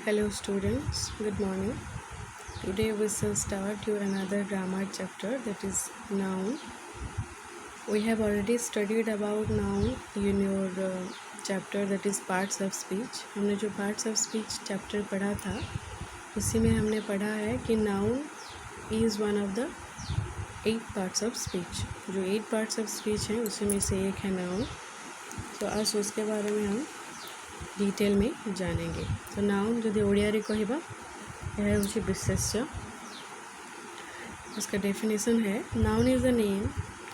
Hello students, good morning. Today we shall start your another grammar chapter, that is noun. We have already studied about noun in your chapter, that is parts of speech. हमने जो parts of speech chapter पढ़ा था उसी में हमने पढ़ा है कि noun is one of the 8 parts of speech. जो 8 parts of speech हैं उसी में से एक है noun. तो आज उसके बारे में हम डिटेल में जानेंगे. तो नाउन जदि ओडिया कहवा यह हूँ विशेष्य. उसका डेफिनेशन है noun is a name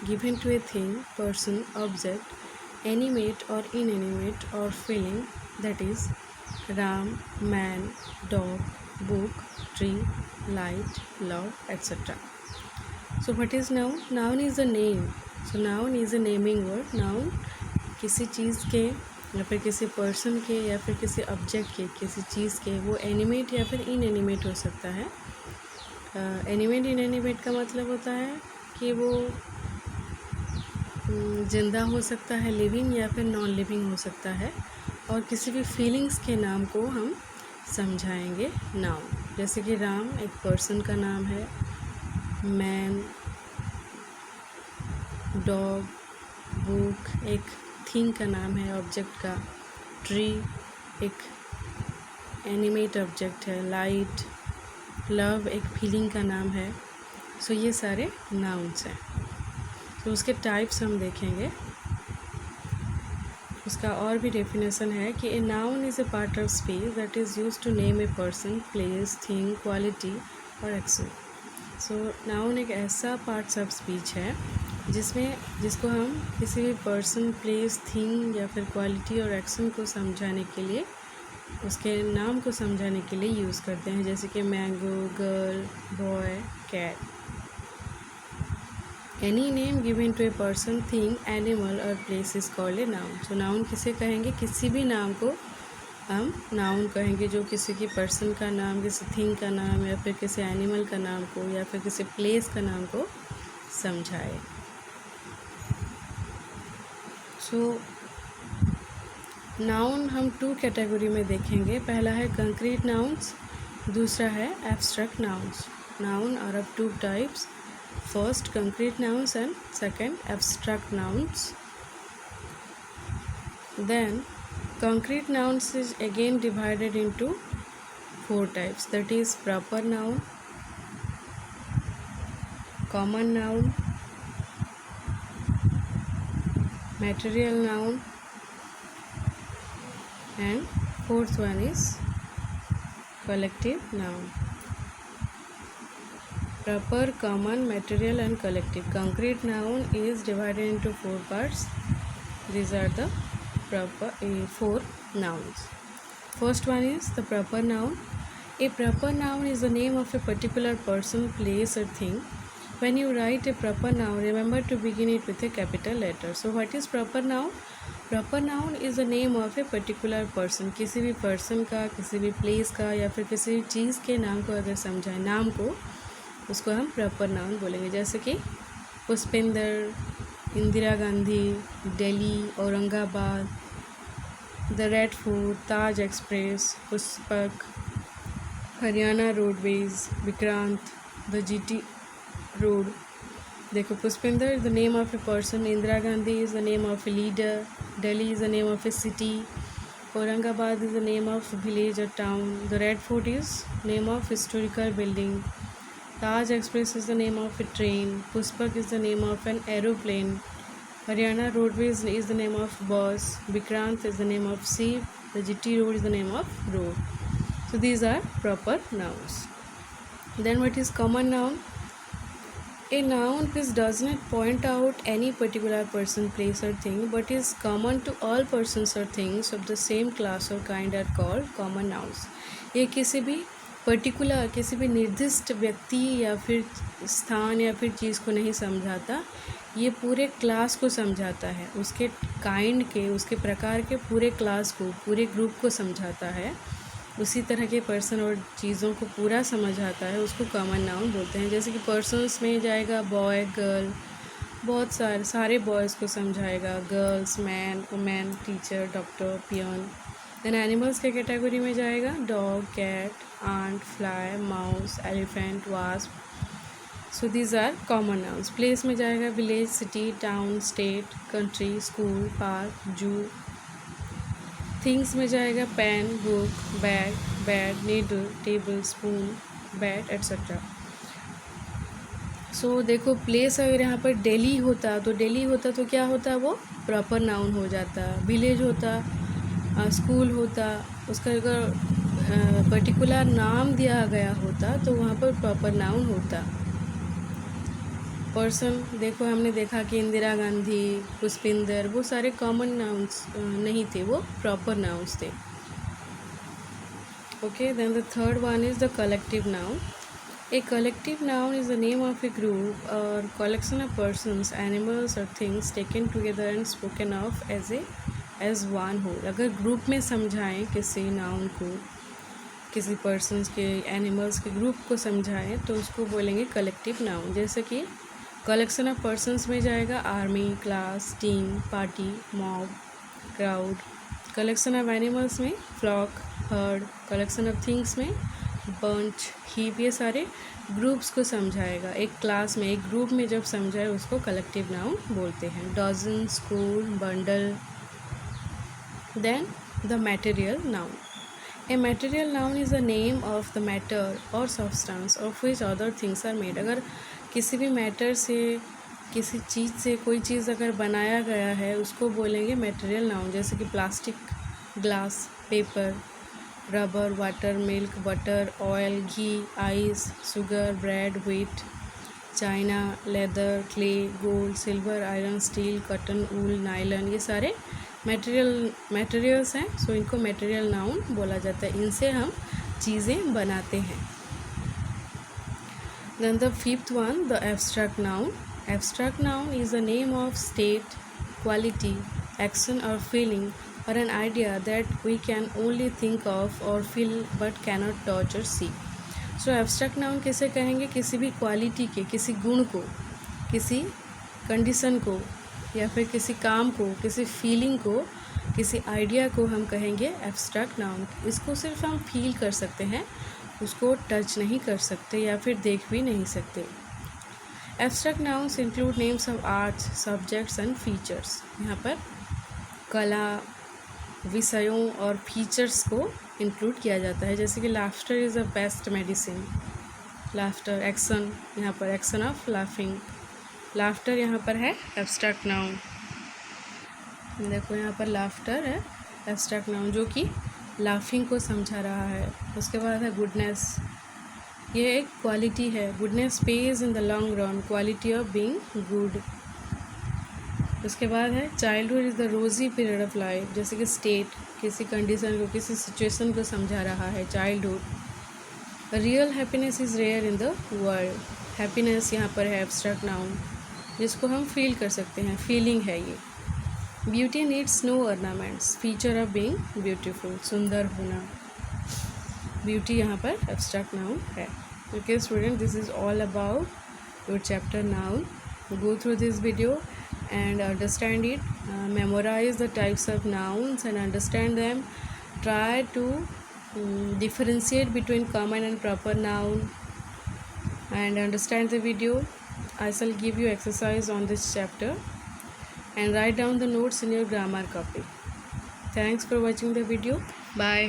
given to a thing, person, object, animate और इनएनिमेट और feeling, that is Ram, man, dog, book, tree, light, love, etcetera. So what is noun? Noun is a name. So noun is a naming word. Noun किसी चीज़ के या फिर किसी person के या फिर किसी ऑब्जेक्ट के, किसी चीज़ के, वो एनिमेट या फिर इनएनिमेट हो सकता है. एनिमेट इनएनिमेट का मतलब होता है कि वो जिंदा हो सकता है, लिविंग या फिर नॉन लिविंग हो सकता है. और किसी भी फीलिंग्स के नाम को हम समझाएंगे नाउन. जैसे कि राम एक पर्सन का नाम है, मैन, डॉग, बुक एक थिंग का नाम है, ऑब्जेक्ट का, ट्री एक एनिमेट ऑब्जेक्ट है, लाइट, लव एक फीलिंग का नाम है. सो ये सारे नाउन्स हैं. तो उसके टाइप्स हम देखेंगे. उसका और भी डेफिनेशन है कि a noun is a part of speech that is use to name a person, place, thing, quality और एक्शन. सो नाउन एक ऐसा पार्ट्स ऑफ स्पीच है जिसको हम किसी भी पर्सन, प्लेस, थिंग या फिर क्वालिटी और एक्शन को समझाने के लिए, उसके नाम को समझाने के लिए यूज़ करते हैं. जैसे कि mango, girl, boy, cat. Any name given to a person, thing, animal और place is called a noun. So noun किसे कहेंगे? किसी भी नाम को हम नाउन कहेंगे जो किसी की पर्सन का नाम, किसी थिंग का नाम या फिर किसी एनिमल का नाम को या फिर किसी प्लेस का नाम को समझाए. सो नाउन हम 2 कैटेगरी में देखेंगे. पहला है कंक्रीट नाउन्स, दूसरा है abstract nouns. Noun are of 2 types. First concrete nouns and second abstract nouns. Then concrete nouns is again divided into 4 types, that is proper noun, common noun, material noun, and 4th one is collective noun. Proper, common, material and collective. Concrete noun is divided into 4 parts. These are the proper 4 nouns. First one is the proper noun. A proper noun is the name of a particular person, place or thing. When you write a proper noun, remember to begin it with a capital letter. So what is proper noun? Proper noun is the name of a particular person. किसी भी person का, किसी भी place का या फिर किसी भी चीज़ के नाम को अगर समझाएं, नाम को, उसको हम proper noun बोलेंगे. जैसे कि Pushpendra, Indira Gandhi, Delhi, Aurangabad, the red fort, Taj express, Pushpak, Haryana roadways, Vikrant, the GT road. देखो, Pushpendra is the name of a person, Indira Gandhi is the name of a leader, Delhi is the name of a city, Aurangabad is the name of village और town, the red fort is name of historical building, Taj express is the name of a train, Pushpak is the name of an aeroplane, Haryana Roadways is the name of bus, Vikrant is the name of sheep, the GT road is the name of road. So these are proper nouns. Then what is common noun? A noun which does not point out any particular person, place or thing but is common to all persons or things of the same class or kind are called common nouns. ये किसी भी particular, किसी भी निर्दिष्ट व्यक्ति या फिर स्थान या फिर चीज़ को नहीं समझाता, ये पूरे क्लास को समझाता है. उसके काइंड के, उसके प्रकार के पूरे क्लास को, पूरे ग्रुप को समझाता है. उसी तरह के पर्सन और चीज़ों को पूरा समझाता है, उसको कॉमन नाउन बोलते हैं. जैसे कि पर्सन्स में जाएगा बॉय, गर्ल, बहुत सारे बॉयज़ को समझाएगा, girls, man, women, teacher, doctor, peon. Then animals के कैटेगरी में जाएगा dog, cat, ant, fly, mouse, elephant, wasp. So these are common nouns. Place में जाएगा village, city, town, state, country, school, park, zoo. Things में जाएगा pen, book, bag, bed, needle, table, spoon, bat etcetera. So देखो place अगर यहाँ पर दिल्ली होता तो क्या होता, वो प्रॉपर नाउन हो जाता. विलेज होता, स्कूल होता, उसका अगर पर्टिकुलर नाम दिया गया होता तो वहाँ पर प्रॉपर नाउन होता. पर्सन देखो हमने देखा कि इंदिरा गांधी, पुष्पिंदर, वो सारे कॉमन नाउन्स नहीं थे, वो प्रॉपर नाउन्स थे. Okay, then the third one is the collective noun. A collective noun is the name of a group or collection of persons, animals or things taken together and spoken of as one whole. अगर group में समझाएं किसी noun को, किसी persons के, animals के group को समझाएं तो उसको बोलेंगे कलेक्टिव नाउन. जैसे कि कलेक्शन ऑफ पर्सन्स में जाएगा army, class, team, party, mob, crowd. Collection of animals में flock, herd. Collection of things में बंच, हीप. ये सारे ग्रुप्स को समझाएगा. एक क्लास में, एक ग्रुप में जब समझाए उसको कलेक्टिव नाउन बोलते हैं. Dozen, school, bundle. Then the material noun. A material noun is the name of the matter और substance of which other things are made. अगर किसी भी मैटर से, किसी चीज़ से कोई चीज़ अगर बनाया गया है उसको बोलेंगे मटेरियल नाउन. जैसे कि plastic, glass, paper, rubber, water, milk, butter, oil, ghee, ice, sugar, bread, wheat, china, leather, clay, gold, silver, iron, steel, cotton, wool, nylon. ये सारे मटेरियल्स हैं. सो इनको मटेरियल नाउन बोला जाता है. इनसे हम चीज़ें बनाते हैं. Then the fifth one, the abstract noun. Abstract noun is the name of state, quality, action और feeling or an idea that we can only think of or feel but cannot touch or see. So abstract noun कैसे कहेंगे, किसी भी quality के, किसी गुण को, किसी कंडीशन को, या फिर किसी काम को, किसी फीलिंग को, किसी आइडिया को हम कहेंगे एब्स्ट्रैक्ट नाउन. इसको सिर्फ हम फील कर सकते हैं, उसको टच नहीं कर सकते या फिर देख भी नहीं सकते. Abstract nouns include names of arts, subjects and features. यहाँ पर कला, विषयों और फीचर्स को इंक्लूड किया जाता है. जैसे कि laughter is the best medicine. Laughter. Action, यहाँ पर एक्शन ऑफ लाफिंग. लाफ्टर यहाँ पर है एब्स्ट्रैक्ट नाउन. देखो यहाँ पर लाफ्टर है एब्स्ट्रैक्ट नाउन जो कि लाफिंग को समझा रहा है. उसके बाद है गुडनेस. ये एक क्वालिटी है. Goodness page in the long run. Quality of being good. उसके बाद है चाइल्डहुड इज़ द रोजी पीरियड ऑफ लाइफ. जैसे कि स्टेट, किसी कंडीशन को, किसी सिचुएशन को समझा रहा है childhood. Real happiness is rare in the world. Happiness यहाँ पर है एब्स्ट्रैक्ट नाउन जिसको हम फील कर सकते हैं, फीलिंग है ये. Beauty needs no ornaments. Feature of being beautiful, सुंदर होना. ब्यूटी यहाँ पर एब्स्ट्रैक्ट नाउन है. Okay student, this is all about your chapter noun. Go through this video and understand it. Memorize the types of nouns and understand them. Try to differentiate between common and proper noun and understand the video. I shall give you exercise on this chapter and write down the notes in your grammar copy. Thanks for watching the video. Bye.